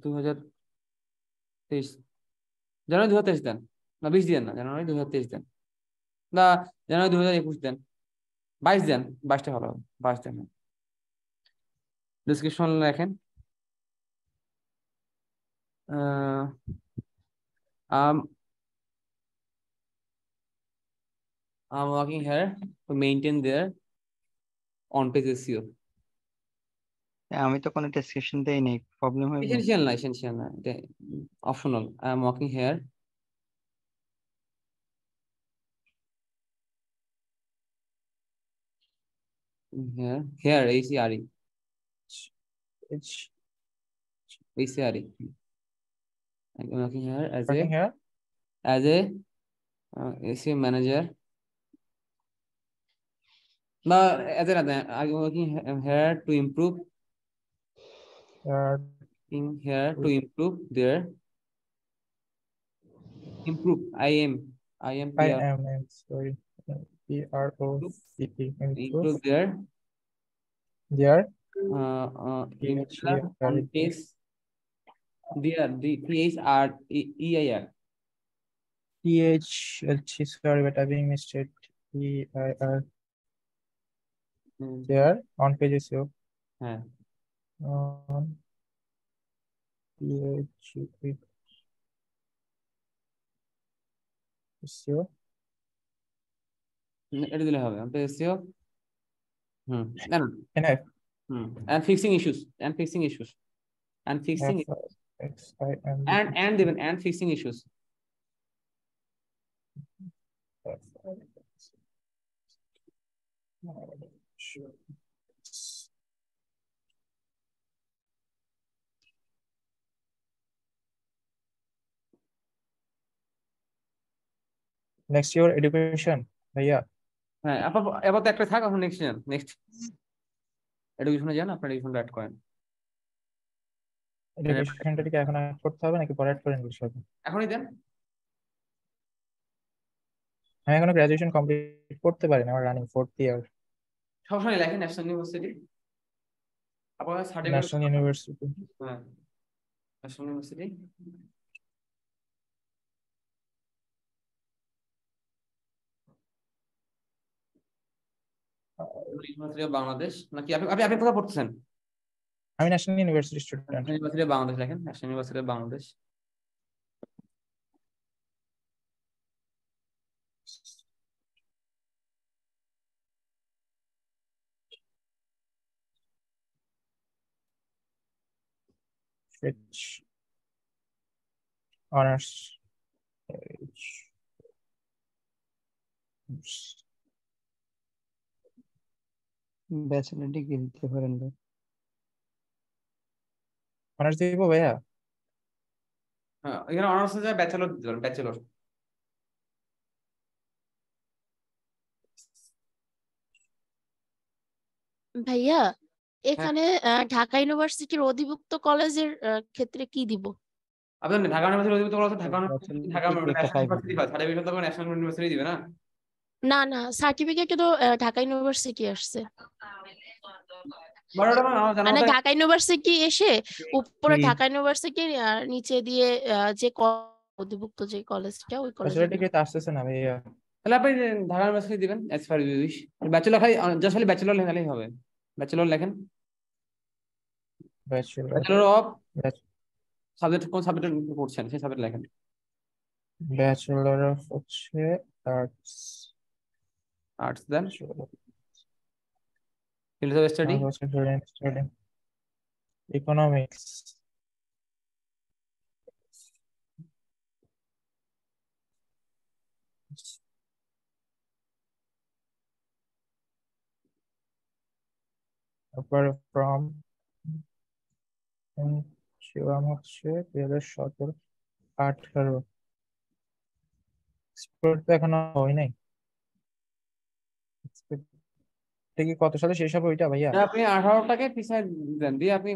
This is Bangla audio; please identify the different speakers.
Speaker 1: 2023 জানুয়ারি 2023 দেন না, 20 দেন না, জানুয়ারি 2023 দেন না, জানুয়ারি 2021 দেন, 22 দেন, 22টা ভালো হবে, 22 দেন। ডিসক্রিপশন লেখেন I'm working here to maintain their on-page SEO.
Speaker 2: আমি তো কোনো ডেসক্রিপশন দেই নাই, প্রবলেম হবে।
Speaker 1: Essential না, এটা optional. I am working here ACRE. ACRE. I'm working here as a SEO manager. No, I'm working here to improve. Their improve.
Speaker 3: Sorry. PROCT.
Speaker 1: Improve their on page. THREIR.
Speaker 3: Sorry, but I'm being mistake. EIR. There on page SEO.
Speaker 1: হ্যাঁ
Speaker 3: on SEO.
Speaker 1: এটা দিলে হবে on page SEO.
Speaker 3: NF.
Speaker 1: And fixing issues. And fixing issues. And fixing issues.
Speaker 3: Next year education. Yeah.
Speaker 1: হ্যাঁ আপাতত একটা থাক, এখন নেক্সট এডুকেশনে যান, আপনার এডুকেশনটা অ্যাড করেন।
Speaker 3: এডুকেশনটা কি এখন অ্যাড করতে হবে নাকি পরে অ্যাড করেন বলছো?
Speaker 1: এখনই দেন।
Speaker 3: আমি এখনো গ্রাজুয়েশন কমপ্লিট করতে পারিনি, আমার রানিং 4th ইয়ার।
Speaker 1: সবসময় লেখেন ন্যাশনাল ইউনিভার্সিটি, আপনার সার্টিফিকেট।
Speaker 3: National university.
Speaker 1: হ্যাঁ ন্যাশনাল ইউনিভার্সিটি। বাংলাদেশ নাকি আপনি কোথায় পড়তেছেন?
Speaker 3: আমি national university student.
Speaker 1: University Bangladesh লেখেন, national university Bangladesh.
Speaker 3: Honours
Speaker 2: bachelor degree দিতে পারেন।
Speaker 3: অনার্স দিব ভাইয়া?
Speaker 1: হ্যাঁ এখানে অনার্স আছে, ব্যাচেলর দিতে পারেন, ব্যাচেলর।
Speaker 4: ভাইয়া এখানে ঢাকা ইউনিভার্সিটির অধিভুক্ত কলেজের ক্ষেত্রে কি দিব?
Speaker 1: আপনার ঢাকা ইউনিভার্সিটি অধিভুক্ত কলেজ, ঢাকা সার্টিফিকেট তো ন্যাশনাল ইউনিভার্সিটি দিবে না?
Speaker 4: না না, সার্টিফিকেট তো ঢাকা ইউনিভার্সিটি আসছে, মানে ঢাকা ইউনিভার্সিটি এসে উপরে ঢাকা ইউনিভার্সিটি আর নিচে দিয়ে যে অধিভুক্ত যে কলেজটা, ওই কলেজে
Speaker 3: আসতেছে না ভাইয়া।
Speaker 1: তাহলে আপনি ঢাকা ইউনিভার্সিটি দিবেন as per you wish. Bachelor খালি জাস্ট খালি ব্যাচেলর লেখালেই হবে। ব্যাচেলর লেখেন, ব্যাচেলর অফ সাবজেক্ট, কোন সাবজেক্ট পড়ছেন সেই সাবজেক্ট লেখেন।
Speaker 3: ব্যাচেলর অফ হচ্ছে
Speaker 1: আর্টস দেন, ফিল্ড অফ স্টাডি
Speaker 3: ইকোনমিক্স, তারপরে ফ্রম শিবাম হচ্ছে 2017-18। এক্সপোর্ট তো এখনো হয় নাই। কি কত সালে শেষ হবে ওইটা ভাইয়া?
Speaker 1: আপনি 18টাকে পিছায় দেন দিয়ে আপনি